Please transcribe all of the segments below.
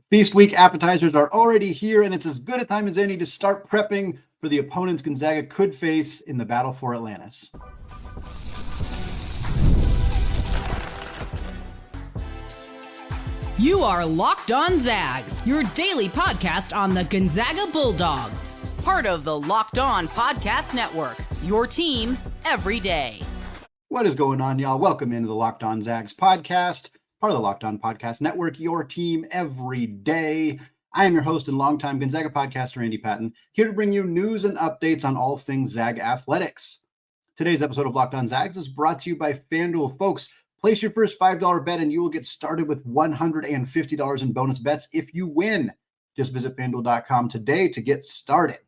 Feast week appetizers are already here, and it's as good a time as any to start prepping for the opponents Gonzaga could face in the battle for Atlantis. You are Locked On Zags, your daily podcast on the Gonzaga Bulldogs. Part of the Locked On Podcast Network, your team every day. What is going on, y'all? Welcome into the Locked On Zags podcast, part of the Locked On Podcast Network, your team every day. I am your host and longtime Gonzaga podcaster, Andy Patton, here to bring you news and updates on all things Zag athletics. Today's episode of Locked On Zags is brought to you by FanDuel. Folks, place your first $5 bet and you will get started with $150 in bonus bets if you win. Just visit FanDuel.com today to get started.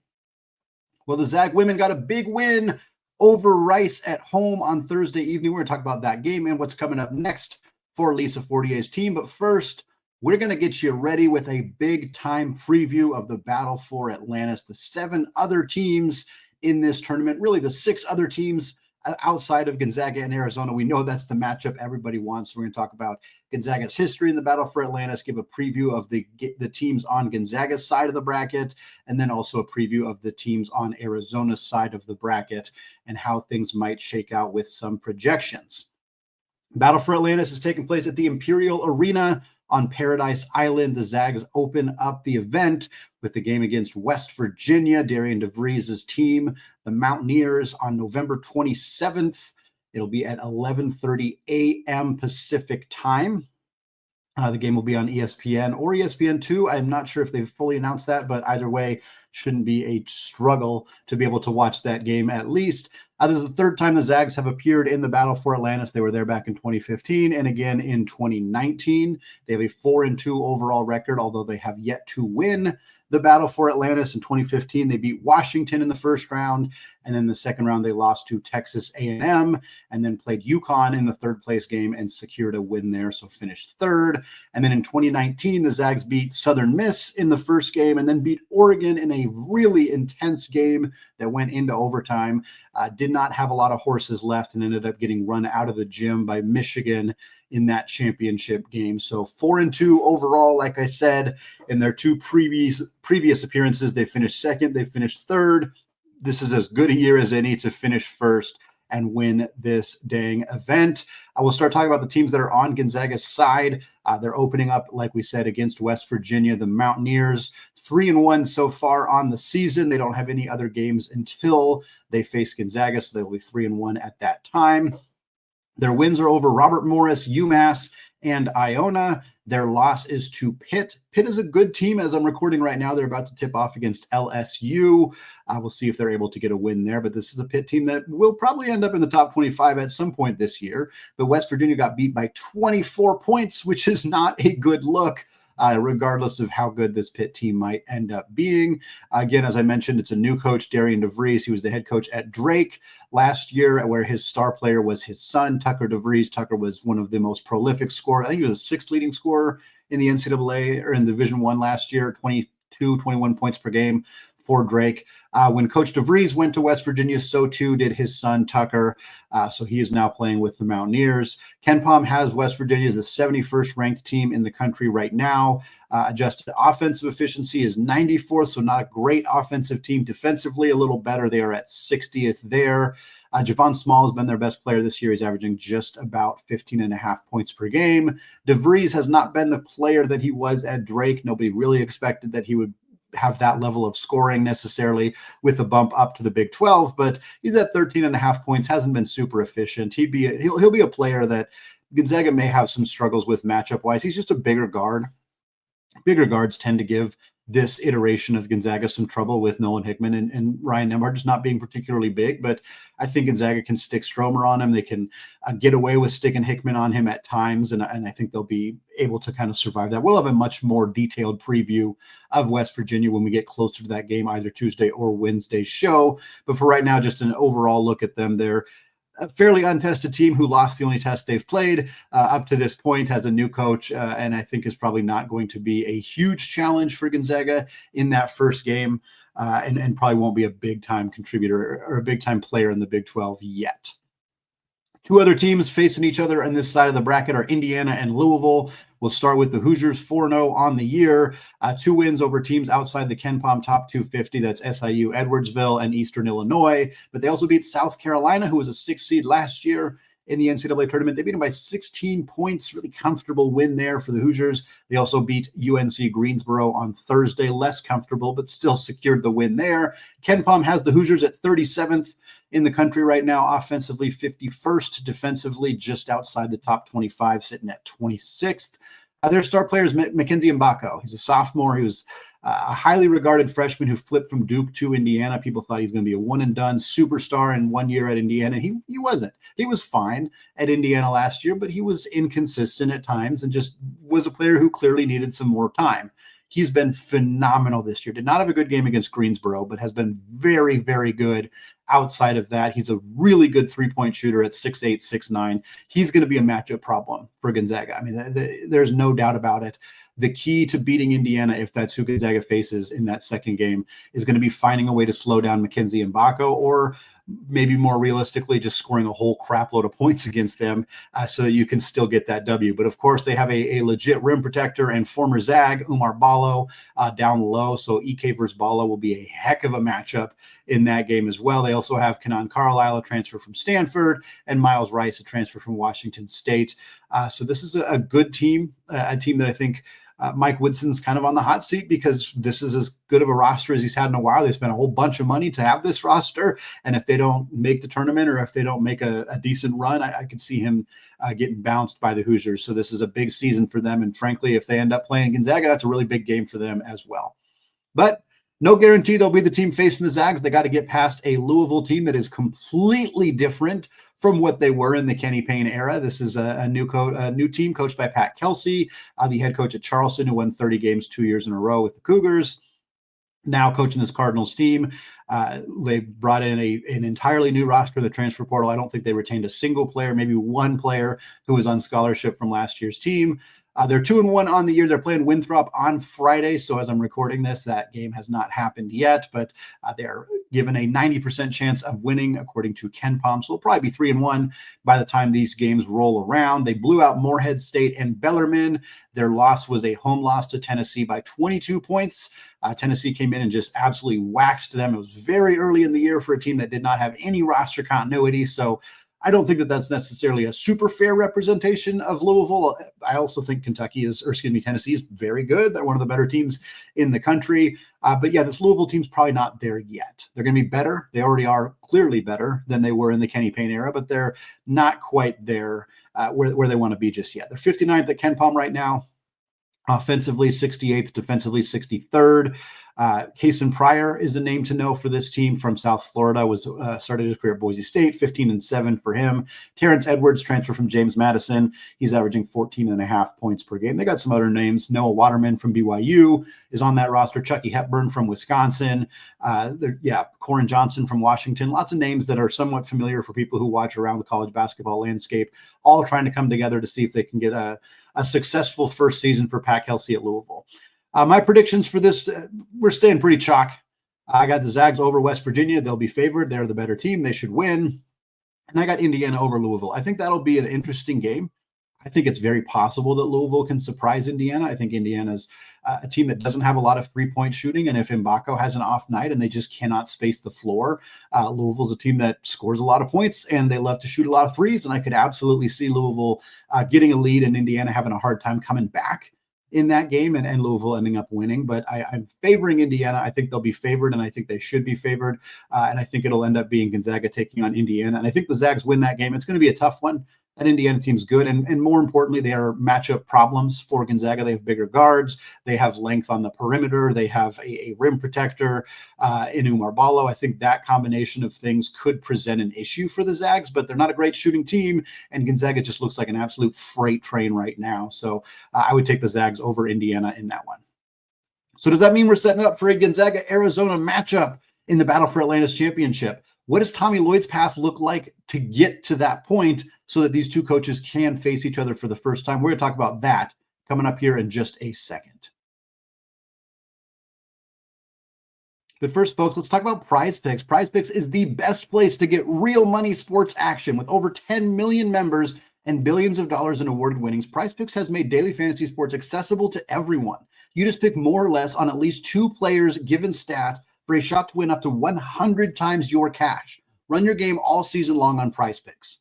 Well, the Zag women got a big win over Rice at home on Thursday evening. We're going to talk about that game and what's coming up next for Lisa Fortier's team. But first, we're going to get you ready with a big-time preview of the battle for Atlantis. The 7 other teams in this tournament, really the 6 other teams outside of Gonzaga and Arizona. We know that's the matchup everybody wants. We're going to talk about Gonzaga's history in the battle for Atlantis, give a preview of the teams on Gonzaga's side of the bracket, and then also a preview of the teams on Arizona's side of the bracket and how things might shake out with some projections. Battle for Atlantis is taking place at the Imperial Arena on Paradise Island. The Zags open up the event with the game against West Virginia, Darian DeVries' team, the Mountaineers, on November 27th. It'll be at 11:30 a.m. Pacific time. The game will be on ESPN or ESPN2. I'm not sure if they've fully announced that, but either way, shouldn't be a struggle to be able to watch that game at least. This is the third time the Zags have appeared in the battle for Atlantis. They were there back in 2015 and again in 2019. They have a 4-2 overall record, although they have yet to win the battle for Atlantis. In 2015, they beat Washington in the first round, and then the second round they lost to Texas A&M, and then played UConn in the third place game and secured a win there, so finished third. And then in 2019, the Zags beat Southern Miss in the first game, and then beat Oregon in a really intense game that went into overtime. Did not have a lot of horses left and ended up getting run out of the gym by Michigan in that championship game. So 4-2 overall, like I said, in their 2 previous appearances. They finished second, they finished third. This is as good a year as any to finish first and win this dang event. I will start talking about the teams that are on Gonzaga's side. They're opening up, like we said, against West Virginia, the Mountaineers, 3-1 so far on the season. They don't have any other games until they face Gonzaga, so they'll be 3-1 at that time. Their wins are over Robert Morris, UMass, and Iona. Their loss is to Pitt. Pitt is a good team as I'm recording right now. They're about to tip off against LSU. We'll see if they're able to get a win there, but this is a Pitt team that will probably end up in the top 25 at some point this year. But West Virginia got beat by 24 points, which is not a good look. Regardless of how good this Pitt team might end up being. Again, as I mentioned, it's a new coach, Darian DeVries. He was the head coach at Drake last year, where his star player was his son, Tucker DeVries. Tucker was one of the most prolific scorers. I think he was the 6th leading scorer in the NCAA or in Division I last year, 22, 21 points per game for Drake. When Coach DeVries went to West Virginia, so too did his son Tucker. So he is now playing with the Mountaineers. Ken Pom has West Virginia as the 71st ranked team in the country right now. Adjusted offensive efficiency is 94th, so not a great offensive team. Defensively, a little better. They are at 60th there. Yvonne Small has been their best player this year. He's averaging just about 15.5 points per game. DeVries has not been the player that he was at Drake. Nobody really expected that he would have that level of scoring necessarily with a bump up to the Big 12, but he's at 13.5 points, hasn't been super efficient. He'll be a player that Gonzaga may have some struggles with matchup wise. He's just a bigger guard. Bigger guards tend to give this iteration of Gonzaga some trouble with Nolan Hickman and Ryan Nembhard just not being particularly big, but I think Gonzaga can stick Stromer on him. They can get away with sticking Hickman on him at times, and I think they'll be able to kind of survive that. We'll have a much more detailed preview of West Virginia when we get closer to that game, either Tuesday or Wednesday show. But for right now, just an overall look at them. They're a fairly untested team who lost the only test they've played up to this point, has a new coach, and I think is probably not going to be a huge challenge for Gonzaga in that first game, and probably won't be a big-time contributor or a big-time player in the Big 12 yet. Two other teams facing each other on this side of the bracket are Indiana and Louisville. We'll start with the Hoosiers 4-0 on the year, 2 wins over teams outside the KenPom top 250. That's SIU, Edwardsville, and Eastern Illinois. But they also beat South Carolina, who was a 6th seed last year in the NCAA tournament. They beat them by 16 points, really comfortable win there for the Hoosiers. They also beat UNC Greensboro on Thursday, less comfortable, but still secured the win there. KenPom has the Hoosiers at 37th in the country right now, offensively 51st, defensively just outside the top 25, sitting at 26th. Their star player is Mackenzie Mbako. He's a sophomore. He was a highly regarded freshman who flipped from Duke to Indiana. People thought he's going to be a one-and-done superstar in 1 year at Indiana. He wasn't. He was fine at Indiana last year, but he was inconsistent at times and just was a player who clearly needed some more time. He's been phenomenal this year. Did not have a good game against Greensboro, but has been very, very good outside of that. He's a really good three-point shooter at 6'8", 6'9". He's going to be a matchup problem for Gonzaga. I mean, there's no doubt about it. The key to beating Indiana, if that's who Gonzaga faces in that second game, is going to be finding a way to slow down Mackenzie Mbako, or maybe more realistically, just scoring a whole crap load of points against them so that you can still get that W. But of course, they have a legit rim protector and former Zag, Oumar Ballo, down low. So EK versus Ballo will be a heck of a matchup in that game as well. They also have Kenan Carlisle, a transfer from Stanford, and Miles Rice, a transfer from Washington State. So this is a good team, a team that I think Mike Woodson's kind of on the hot seat because this is as good of a roster as he's had in a while. They spent a whole bunch of money to have this roster. And if they don't make the tournament or if they don't make a decent run, I could see him getting bounced by the Hoosiers. So this is a big season for them. And frankly, if they end up playing Gonzaga, that's a really big game for them as well. But no guarantee they'll be the team facing the Zags. They got to get past a Louisville team that is completely different from what they were in the Kenny Payne era. This is a new team coached by Pat Kelsey, the head coach at Charleston, who won 30 games 2 years in a row with the Cougars. Now coaching this Cardinals team. They brought in an entirely new roster in the transfer portal. I don't think they retained a single player, maybe one player who was on scholarship from last year's team. They're 2-1 on the year. They're playing Winthrop on Friday. So as I'm recording this, that game has not happened yet, but they're given a 90% chance of winning according to KenPom. So they'll probably be 3-1 by the time these games roll around. They blew out Morehead State and Bellarmine. Their loss was a home loss to Tennessee by 22 points. Tennessee came in and just absolutely waxed them. It was very early in the year for a team that did not have any roster continuity. So I don't think that that's necessarily a super fair representation of Louisville. I also think Tennessee is very good. They're one of the better teams in the country. But yeah, this Louisville team's probably not there yet. They're going to be better. They already are clearly better than they were in the Kenny Payne era, but they're not quite there where they want to be just yet. They're 59th at KenPom right now. Offensively, 68th, defensively, 63rd. Kason Pryor is a name to know for this team from South Florida. Started his career at Boise State, 15-7 for him. Terrence Edwards, transfer from James Madison. He's averaging 14.5 points per game. They got some other names. Noah Waterman from BYU is on that roster. Chucky Hepburn from Wisconsin. Corin Johnson from Washington. Lots of names that are somewhat familiar for people who watch around the college basketball landscape, all trying to come together to see if they can get a successful first season for Pat Kelsey at Louisville. My predictions for this, we're staying pretty chalk. I got the Zags over West Virginia. They'll be favored. They're the better team. They should win. And I got Indiana over Louisville. I think that'll be an interesting game. I think it's very possible that Louisville can surprise Indiana. I think Indiana's a team that doesn't have a lot of three-point shooting, and if Mbako has an off night and they just cannot space the floor, Louisville's a team that scores a lot of points, and they love to shoot a lot of threes, and I could absolutely see Louisville getting a lead and Indiana having a hard time coming back in that game and Louisville ending up winning. But I'm favoring Indiana. I think they'll be favored, and I think they should be favored, and I think it'll end up being Gonzaga taking on Indiana, and I think the Zags win that game. It's going to be a tough one. That Indiana team's good, and more importantly, they are matchup problems for Gonzaga. They have bigger guards. They have length on the perimeter. They have a rim protector in Oumar Ballo. I think that combination of things could present an issue for the Zags, but they're not a great shooting team, and Gonzaga just looks like an absolute freight train right now. So I would take the Zags over Indiana in that one. So does that mean we're setting up for a Gonzaga-Arizona matchup in the battle for Atlantis championship? What does Tommy Lloyd's path look like to get to that point so that these two coaches can face each other for the first time? We're going to talk about that coming up here in just a second. But first, folks, let's talk about Prize Picks. Prize Picks is the best place to get real money sports action. With over 10 million members, and billions of dollars in award winnings, PrizePicks has made daily fantasy sports accessible to everyone. You just pick more or less on at least 2 players' given stat for a shot to win up to 100 times your cash. Run your game all season long on PrizePicks.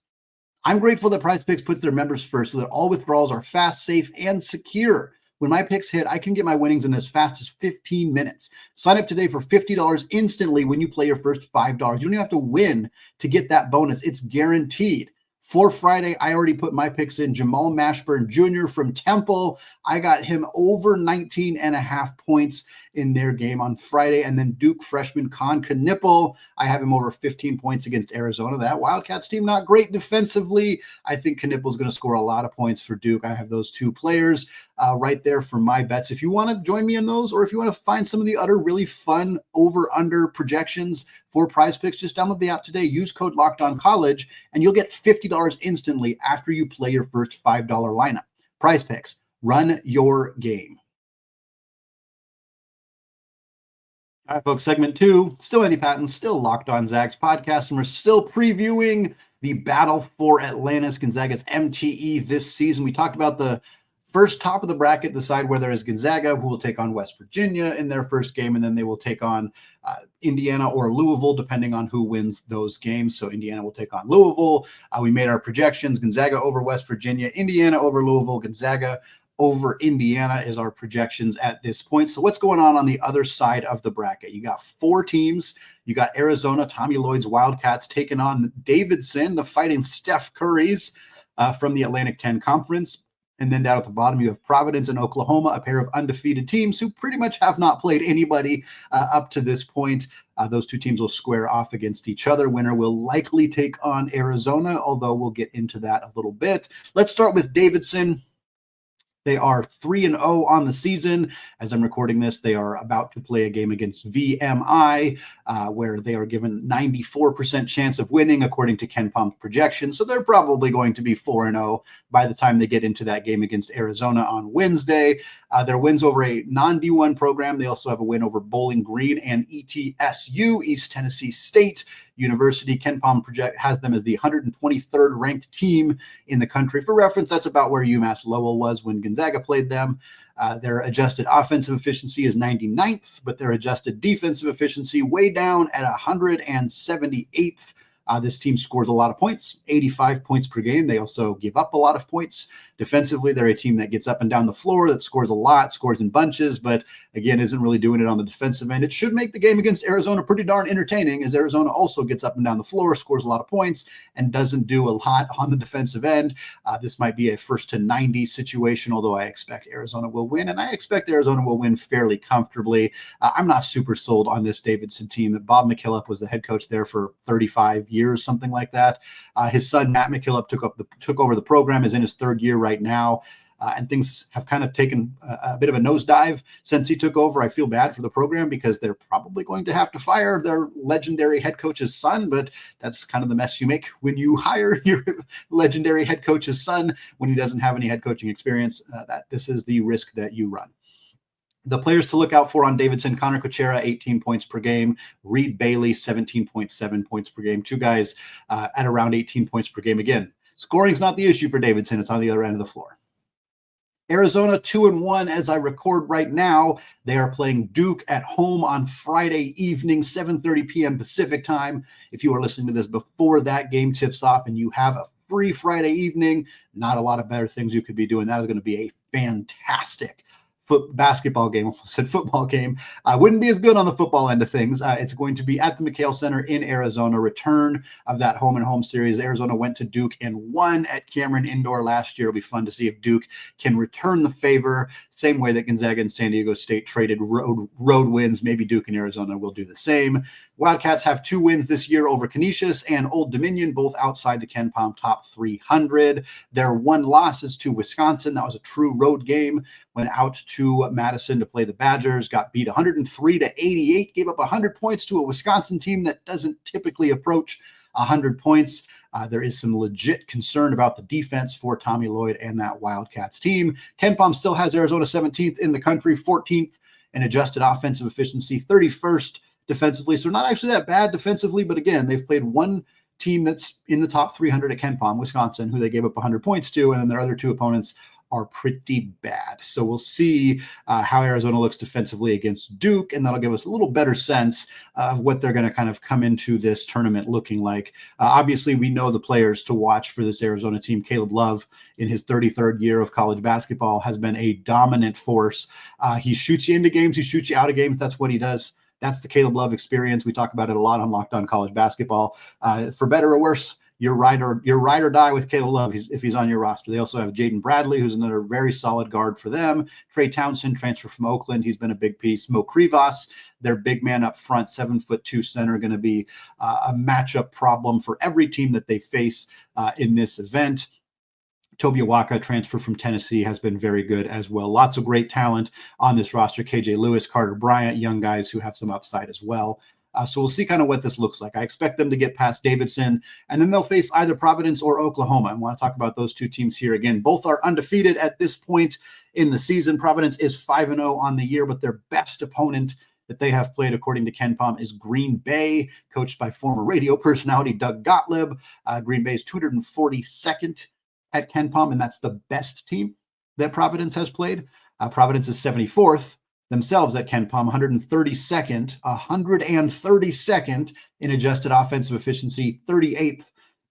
I'm grateful that PrizePicks puts their members first so that all withdrawals are fast, safe, and secure. When my picks hit, I can get my winnings in as fast as 15 minutes. Sign up today for $50 instantly when you play your first $5. You don't even have to win to get that bonus. It's guaranteed. For Friday, I already put my picks in. Jamal Mashburn Jr. from Temple. I got him over 19.5 points in their game on Friday. And then Duke freshman Con Knipple, I have him over 15 points against Arizona. That Wildcats team, not great defensively. I think Knipple's going to score a lot of points for Duke. I have those 2 players right there for my bets. If you want to join me in those, or if you want to find some of the other really fun over-under projections for PrizePicks, just download the app today. Use code LOCKEDONCollege, and you'll get $50 instantly after you play your first $5 lineup. PrizePicks, run your game. All right, folks, segment 2, still Andy Patton, still Locked On Zags podcast, and we're still previewing the battle for Atlantis, Gonzaga's MTE this season. We talked about the first top of the bracket, the side where there is Gonzaga, who will take on West Virginia in their first game, and then they will take on Indiana or Louisville, depending on who wins those games. So Indiana will take on Louisville. We made our projections. Gonzaga over West Virginia, Indiana over Louisville, Gonzaga over Indiana is our projections at this point. So what's going on the other side of the bracket? You got 4 teams. You got Arizona, Tommy Lloyd's Wildcats taking on Davidson, the Fighting Steph Currys from the Atlantic 10 Conference. And then down at the bottom, you have Providence and Oklahoma, a pair of undefeated teams who pretty much have not played anybody up to this point. Those 2 teams will square off against each other. Winner will likely take on Arizona, although we'll get into that a little bit. Let's start with Davidson. They are 3-0 on the season. As I'm recording this, they are about to play a game against VMI, where they are given 94% chance of winning, according to Ken Palm's projection. So they're probably going to be 4-0 by the time they get into that game against Arizona on Wednesday. Their wins over a non-D1 program. They also have a win over Bowling Green and ETSU, East Tennessee State University. Ken Palm has them as the 123rd ranked team in the country. For reference, that's about where UMass Lowell was when Gonzaga played them. Their adjusted offensive efficiency is 99th, but their adjusted defensive efficiency way down at 178th. This team scores a lot of points, 85 points per game. They also give up a lot of points. Defensively, they're a team that gets up and down the floor, that scores a lot, scores in bunches, but again, isn't really doing it on the defensive end. It should make the game against Arizona pretty darn entertaining, as Arizona also gets up and down the floor, scores a lot of points, and doesn't do a lot on the defensive end. This might be a first to 90 situation, although I expect Arizona will win, and I expect Arizona will win fairly comfortably. I'm not super sold on this Davidson team. Bob McKillop was the head coach there for 35 years, something like that. His son, Matt McKillop, took over the program, is in his 3rd year right now. And things have kind of taken a bit of a nosedive since he took over. I feel bad for the program because they're probably going to have to fire their legendary head coach's son, but that's kind of the mess you make when you hire your legendary head coach's son when he doesn't have any head coaching experience. This is the risk that you run. The players to look out for on Davidson: Connor Kuchera, 18 points per game. Reed Bailey, 17.7 points per game. 2 guys at around 18 points per game. Again, scoring's not the issue for Davidson. It's on the other end of the floor. Arizona 2-1 as I record right now. They are playing Duke at home on Friday evening, 7:30 p.m. Pacific time. If you are listening to this before that game tips off and you have a free Friday evening, not a lot of better things you could be doing. That is going to be a fantastic basketball game. Almost said football game. Wouldn't be as good on the football end of things. It's going to be at the McHale Center in Arizona. Return of that home and home series. Arizona went to Duke and won at Cameron Indoor last year. It'll be fun to see if Duke can return the favor. Same way that Gonzaga and San Diego State traded road wins. Maybe Duke and Arizona will do the same. Wildcats have 2 wins this year over Canisius and Old Dominion, both outside the Ken Palm top 300. Their 1 loss is to Wisconsin. That was a true road game. Went out to Madison to play the Badgers, got beat 103-88, gave up 100 points to a Wisconsin team that doesn't typically approach 100 points. There is some legit concern about the defense for Tommy Lloyd and that Wildcats team. Ken Palm still has Arizona 17th in the country, 14th in adjusted offensive efficiency, 31st defensively. So not actually that bad defensively, but again, they've played 1 team that's in the top 300 at Ken Palm, Wisconsin, who they gave up 100 points to, and then their other two opponents are pretty bad. So we'll see how Arizona looks defensively against Duke, and that'll give us a little better sense of what they're going to kind of come into this tournament looking like. Obviously, we know the players to watch for this Arizona team. Caleb Love, in his 33rd year of college basketball, has been a dominant force. He shoots you into games. He shoots you out of games. That's what he does. That's the Caleb Love experience. We talk about it a lot on Locked On College Basketball. For better or worse, you're ride or die with Caleb Love if he's on your roster. They also have Jaden Bradley, who's another very solid guard for them. Trey Townsend, transfer from Oakland. He's been a big piece. Mo Krivas, their big man up front, 7'2" center, going to be a matchup problem for every team that they face in this event. Toby Awaka, transfer from Tennessee, has been very good as well. Lots of great talent on this roster. KJ Lewis, Carter Bryant, young guys who have some upside as well. So we'll see kind of what this looks like. I expect them to get past Davidson, and then they'll face either Providence or Oklahoma. I want to talk about those two teams here again. Both are undefeated at this point in the season. Providence is 5-0 on the year, but their best opponent that they have played, according to Ken Palm, is Green Bay, coached by former radio personality Doug Gottlieb. Green Bay is 242nd at Ken Palm, and that's the best team that Providence has played. Providence is 74th. Themselves at Ken Palm, 132nd in adjusted offensive efficiency, 38th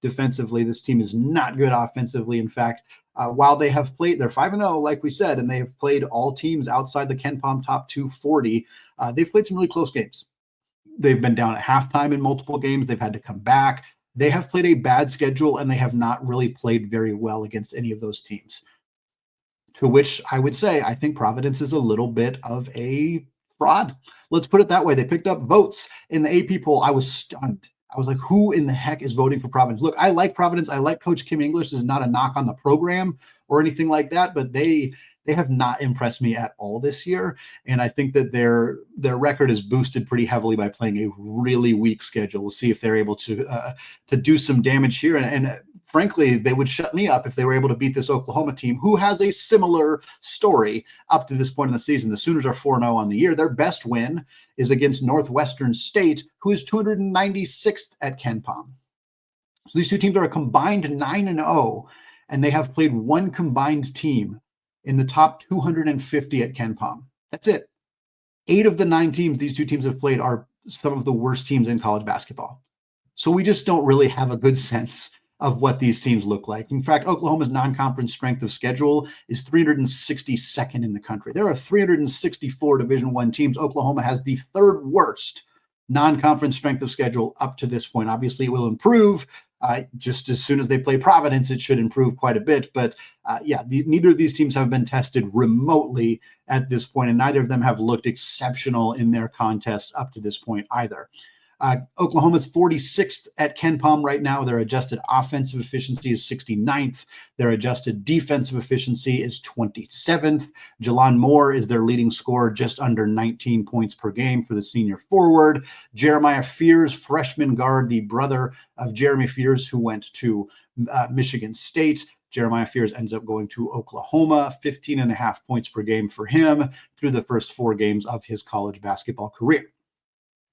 defensively. This team is not good offensively. In fact, while they have played, they're 5-0, like we said, and they have played all teams outside the Ken Palm top 240. They've played some really close games. They've been down at halftime in multiple games. They've had to come back. They have played a bad schedule, and they have not really played very well against any of those teams. To which I would say, I think Providence is a little bit of a fraud. Let's put it that way. They picked up votes in the AP poll. I was stunned. I was like, who in the heck is voting for Providence? Look, I like Providence. I like Coach Kim English. This is not a knock on the program or anything like that, but they have not impressed me at all this year. And I think that their record is boosted pretty heavily by playing a really weak schedule. We'll see if they're able to do some damage here. And frankly, they would shut me up if they were able to beat this Oklahoma team, who has a similar story up to this point in the season. The Sooners are 4-0 on the year. Their best win is against Northwestern State, who is 296th at Ken Palm. So these two teams are a combined 9-0, and they have played one combined team in the top 250 at Ken Palm. That's it. 8 of the 9 teams these two teams have played are some of the worst teams in college basketball. So we just don't really have a good sense of what these teams look like. In fact, Oklahoma's non-conference strength of schedule is 362nd in the country. There are 364 Division I teams. Oklahoma has the 3rd worst non-conference strength of schedule up to this point. Obviously, it will improve. Just as soon as they play Providence, it should improve quite a bit. But neither of these teams have been tested remotely at this point, and neither of them have looked exceptional in their contests up to this point either. Oklahoma's 46th at Ken Palm right now. Their adjusted offensive efficiency is 69th. Their adjusted defensive efficiency is 27th. Jalon Moore is their leading scorer, just under 19 points per game for the senior forward. Jeremiah Fears, freshman guard, the brother of Jeremy Fears, who went to Michigan State. Jeremiah Fears ends up going to Oklahoma, 15.5 points per game for him through the first 4 games of his college basketball career.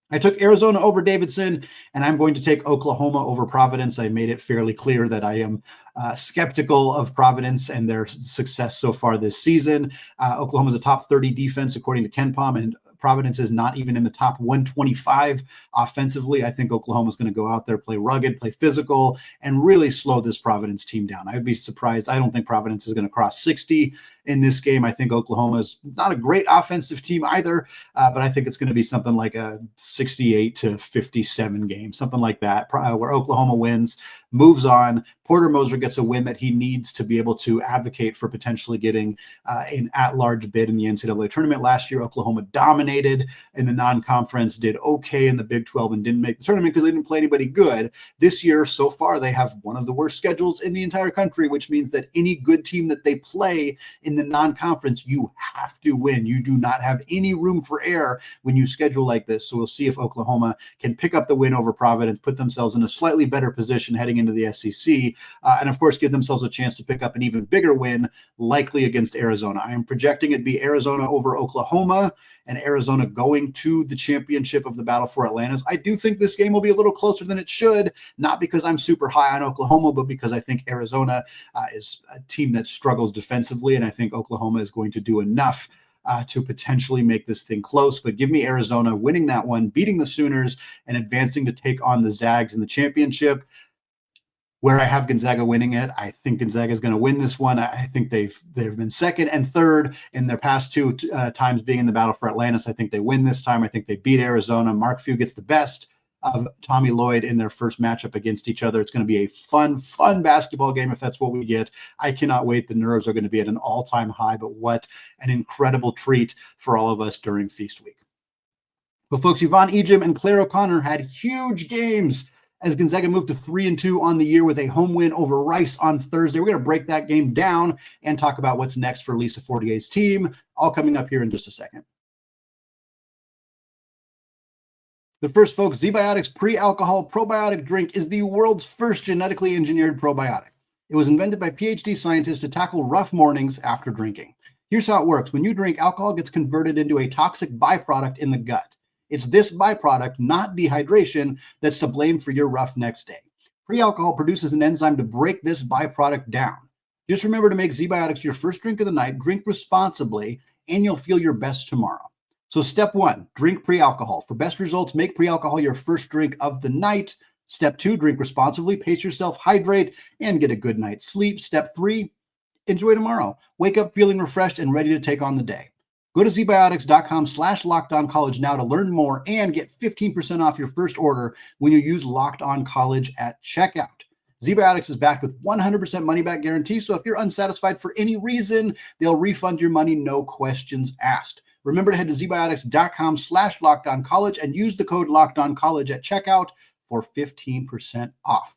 I took Arizona over Davidson, and I'm going to take Oklahoma over Providence. I made it fairly clear that I am skeptical of Providence and their success so far this season. Oklahoma is a top 30 defense, according to Ken Palm, and Providence is not even in the top 125 offensively. I think Oklahoma is going to go out there, play rugged, play physical, and really slow this Providence team down. I'd be surprised. I don't think Providence is going to cross 60 in this game. I think Oklahoma is not a great offensive team either, but I think it's going to be something like a 68-57 game, something like that, where Oklahoma wins, moves on. Porter Moser gets a win that he needs to be able to advocate for potentially getting an at-large bid in the NCAA tournament. Last year, Oklahoma dominated in the non-conference, did okay in the Big 12, and didn't make the tournament because they didn't play anybody good. This year, so far, they have one of the worst schedules in the entire country, which means that any good team that they play in the non-conference, you have to win. You do not have any room for error when you schedule like this. So we'll see if Oklahoma can pick up the win over Providence, put themselves in a slightly better position heading into the SEC, and of course give themselves a chance to pick up an even bigger win, likely against Arizona. I am projecting it to be Arizona over Oklahoma and Arizona going to the championship of the battle for Atlantis. I do think this game will be a little closer than it should, not because I'm super high on Oklahoma, but because I think Arizona is a team that struggles defensively, and I think Oklahoma is going to do enough to potentially make this thing close. But give me Arizona winning that one, beating the Sooners, and advancing to take on the Zags in the championship. Where I have Gonzaga winning it, I think Gonzaga is going to win this one. I think they've been second and third in their past two times being in the battle for Atlantis. I think they win this time. I think they beat Arizona. Mark Few gets the best of Tommy Lloyd in their first matchup against each other. It's going to be a fun basketball game if that's what we get. I cannot wait. The nerves are going to be at an all-time high, but what an incredible treat for all of us during Feast Week. But folks, Yvonne, Ejim, and Claire O'Connor had huge games as Gonzaga moved to 3-2 on the year with a home win over Rice on Thursday. We're going to break that game down and talk about what's next for Lisa Fortier's team, all coming up here in just a second. But first, folks, ZBiotics pre-alcohol probiotic drink is the world's first genetically engineered probiotic. It was invented by PhD scientists to tackle rough mornings after drinking. Here's how it works. When you drink, alcohol gets converted into a toxic byproduct in the gut. It's this byproduct, not dehydration, that's to blame for your rough next day. Pre-alcohol produces an enzyme to break this byproduct down. Just remember to make ZBiotics your first drink of the night, drink responsibly, and you'll feel your best tomorrow. So step 1, drink pre-alcohol. For best results, make pre-alcohol your first drink of the night. Step 2, drink responsibly, pace yourself, hydrate, and get a good night's sleep. Step 3, enjoy tomorrow. Wake up feeling refreshed and ready to take on the day. Go to zbiotics.com/LockedOnCollege now to learn more and get 15% off your first order when you use Locked On College at checkout. ZBiotics is backed with 100% money-back guarantee, so if you're unsatisfied for any reason, they'll refund your money, no questions asked. Remember to head to zbiotics.com/LockedOnCollege and use the code LockedOnCollege at checkout for 15% off.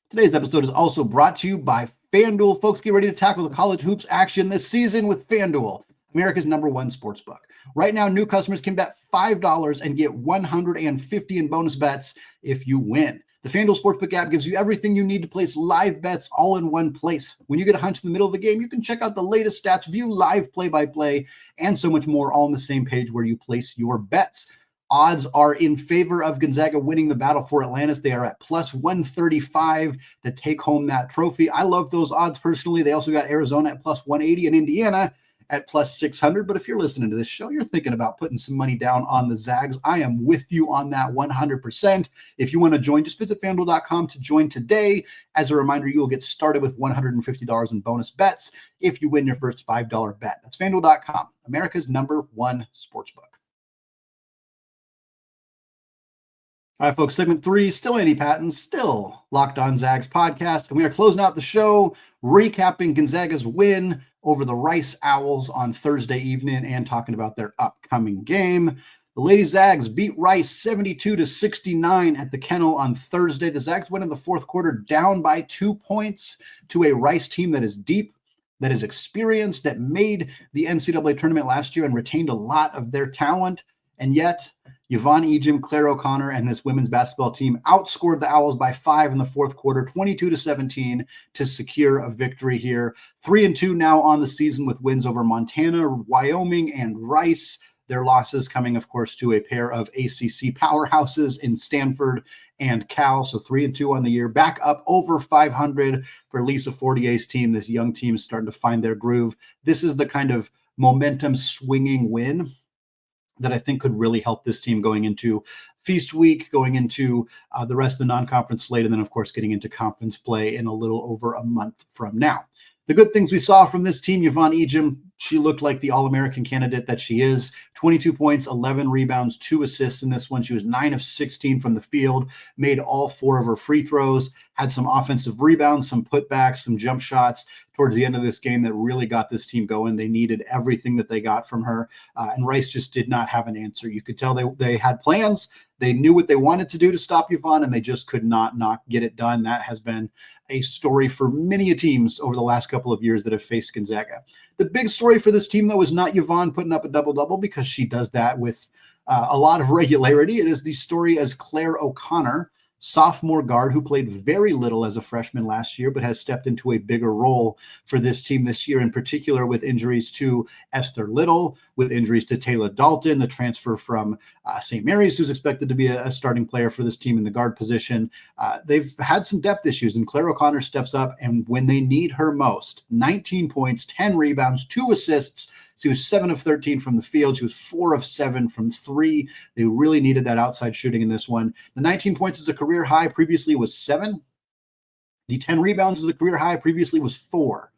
Today's episode is also brought to you by FanDuel. Folks, get ready to tackle the college hoops action this season with FanDuel, America's #1 sportsbook. Right now, new customers can bet $5 and get $150 in bonus bets if you win. The FanDuel Sportsbook app gives you everything you need to place live bets all in one place. When you get a hunch in the middle of a game, you can check out the latest stats, view live play-by-play, and so much more, all on the same page where you place your bets. Odds are in favor of Gonzaga winning the battle for Atlantis. They are at plus 135 to take home that trophy. I love those odds personally. They also got Arizona at plus 180 and Indiana at plus 600. But if you're listening to this show, you're thinking about putting some money down on the Zags. I am with you on that 100%. If you want to join, just visit FanDuel.com to join today. As a reminder, you will get started with $150 in bonus bets if you win your first $5 bet. That's FanDuel.com, America's #1 sportsbook. All right, folks, segment 3, still Andy Patton, still Locked On Zags podcast. And we are closing out the show, recapping Gonzaga's win over the Rice Owls on Thursday evening and talking about their upcoming game. The Lady Zags beat Rice 72-69 at the Kennel on Thursday. The Zags went in the fourth quarter down by 2 points to a Rice team that is deep, that is experienced, that made the NCAA tournament last year and retained a lot of their talent. And yet, Yvonne, Ejim, Claire O'Connor, and this women's basketball team outscored the Owls by 5 in the fourth quarter, 22-17, to secure a victory here. 3-2 now on the season with wins over Montana, Wyoming, and Rice. Their losses coming, of course, to a pair of ACC powerhouses in Stanford and Cal. So 3-2 on the year, back up over 500 for Lisa Fortier's team. This young team is starting to find their groove. This is the kind of momentum swinging win that I think could really help this team going into Feast Week, going into the rest of the non-conference slate, and then, of course, getting into conference play in a little over a month from now. The good things we saw from this team, Yvonne Ejim, she looked like the All-American candidate that she is. 22 points, 11 rebounds, 2 assists in this one. She was 9 of 16 from the field, made all 4 of her free throws, had some offensive rebounds, some putbacks, some jump shots towards the end of this game that really got this team going. They needed everything that they got from her, and Rice just did not have an answer. You could tell they had plans. They knew what they wanted to do to stop Yvonne, and they just could not get it done. That has been a story for many teams over the last couple of years that have faced Gonzaga. The big story for this team, though, is not Yvonne putting up a double-double, because she does that with a lot of regularity. It is the story as Claire O'Connor sophomore guard who played very little as a freshman last year, but has stepped into a bigger role for this team this year, in particular with injuries to Esther Little, with injuries to Taylor Dalton, the transfer from St. Mary's, who's expected to be a starting player for this team in the guard position. They've had some depth issues, and Claire O'Connor steps up, and when they need her most, 19 points, 10 rebounds, 2 assists. She was 7 of 13 from the field. She was 4 of 7 from 3. They really needed that outside shooting in this one. The 19 points is a career high. Previously was 7. The 10 rebounds is a career high. Previously was 4.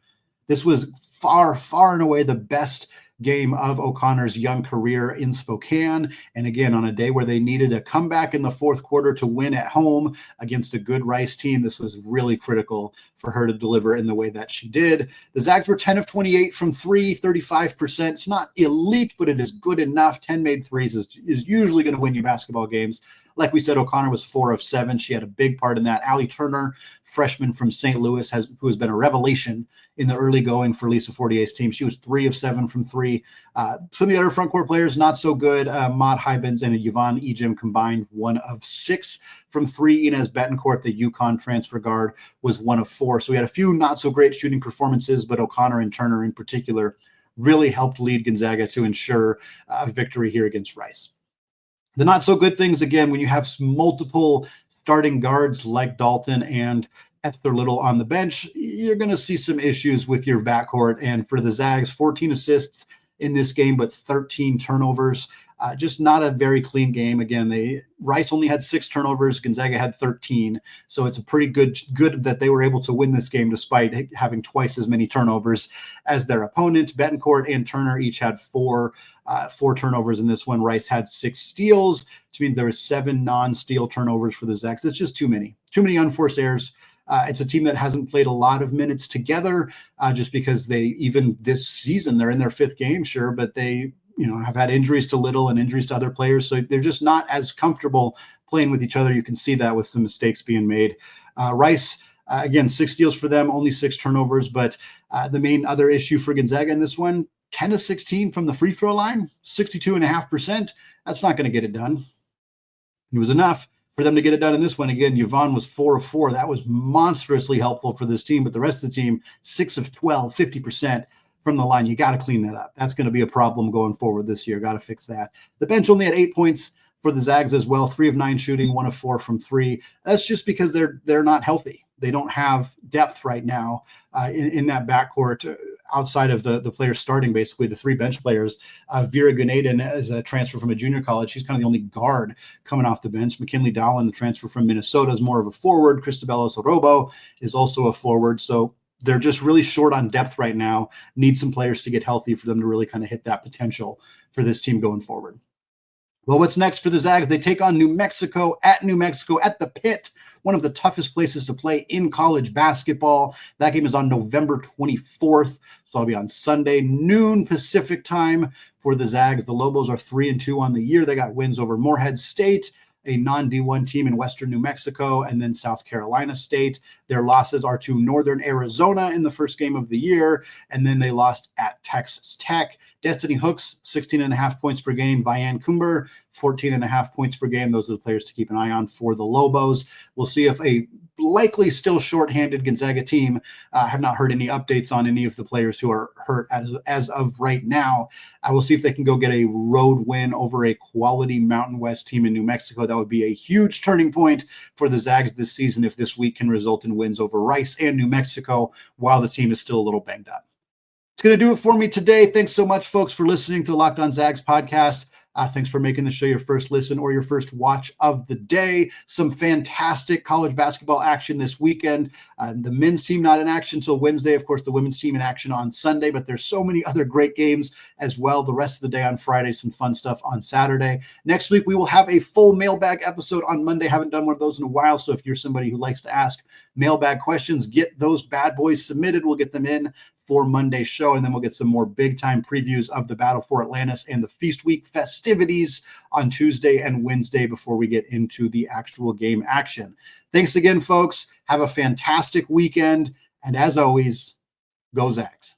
This was far, far and away the best game of O'Connor's young career in Spokane. And again, on a day where they needed a comeback in the fourth quarter to win at home against a good Rice team, this was really critical for her to deliver in the way that she did. The Zags were 10 of 28 from 3, 35%. It's not elite, but it is good enough. 10 made threes is usually going to win you basketball games. Like we said, O'Connor was 4 of 7. She had a big part in that. Allie Turner, freshman from St. Louis, who has been a revelation in the early going for Lisa Fortier's team. She was 3 of 7 from 3. Some of the other front court players, not so good. Maud Hybens and Yvonne Ejim combined 1 of 6 from 3. Inez Betancourt, the UConn transfer guard, was 1 of 4. So we had a few not so great shooting performances, but O'Connor and Turner in particular really helped lead Gonzaga to ensure a victory here against Rice. The not so good things, again, when you have multiple starting guards like Dalton and Esther Little on the bench, you're going to see some issues with your backcourt. And for the Zags, 14 assists in this game, but 13 turnovers. Just not a very clean game. Again, Rice only had 6 turnovers. Gonzaga had 13. So it's a pretty good that they were able to win this game despite having twice as many turnovers as their opponent. Betancourt and Turner each had 4 turnovers in this one. Rice had 6 steals, which means there was 7 non-steal turnovers for the Zags. That's just too many unforced errors. It's a team that hasn't played a lot of minutes together just because even this season, they're in their 5th game, sure, but they have had injuries to Little and injuries to other players. So they're just not as comfortable playing with each other. You can see that with some mistakes being made. Rice, again, 6 steals for them, only 6 turnovers. But the main other issue for Gonzaga in this one, 10 of 16 from the free throw line, 62.5%. That's not going to get it done. It was enough for them to get it done in this one. Again, Yvonne was 4 of 4. That was monstrously helpful for this team. But the rest of the team, 6 of 12, 50%. From the line. You got to clean that up. That's going to be a problem going forward this year. Got to fix that. The bench only had 8 points for the Zags as well. 3 of 9 shooting, 1 of 4 from 3. That's just because they're not healthy. They don't have depth right now in that backcourt outside of the players starting, basically the 3 bench players. Vera Gunaden is a transfer from a junior college. She's kind of the only guard coming off the bench. McKinley Dowland, the transfer from Minnesota, is more of a forward. Cristabella Sorobo is also a forward. So they're just really short on depth right now. Need some players to get healthy for them to really kind of hit that potential for this team going forward. Well, what's next for the Zags? They take on New Mexico at the Pit, one of the toughest places to play in college basketball. That game is on November 24th, so it'll be on Sunday, noon Pacific time for the Zags. The Lobos are 3-2 on the year. They got wins over Morehead State, a non-D1 team in Western New Mexico, and then South Carolina State. Their losses are to Northern Arizona in the first game of the year, and then they lost at Texas Tech. Destiny Hooks, 16.5 points per game. Vianne Cumber, 14.5 points per game. Those are the players to keep an eye on for the Lobos. We'll see if a likely still shorthanded Gonzaga team, have not heard any updates on any of the players who are hurt as of right now. I will see if they can go get a road win over a quality Mountain West team in New Mexico. That would be a huge turning point for the Zags this season if this week can result in wins over Rice and New Mexico while the team is still a little banged up. It's going to do it for me today. Thanks so much, folks, for listening to the Locked On Zags podcast. Thanks for making the show your first listen or your first watch of the day. Some fantastic college basketball action this weekend. The men's team not in action until Wednesday. Of course, the women's team in action on Sunday, but there's so many other great games as well. The rest of the day on Friday, some fun stuff on Saturday. Next week, we will have a full mailbag episode on Monday. Haven't done one of those in a while, so if you're somebody who likes to ask mailbag questions, get those bad boys submitted. We'll get them in for Monday's show, and then we'll get some more big-time previews of the Battle for Atlantis and the Feast Week festivities on Tuesday and Wednesday before we get into the actual game action. Thanks again, folks. Have a fantastic weekend, and as always, go Zags.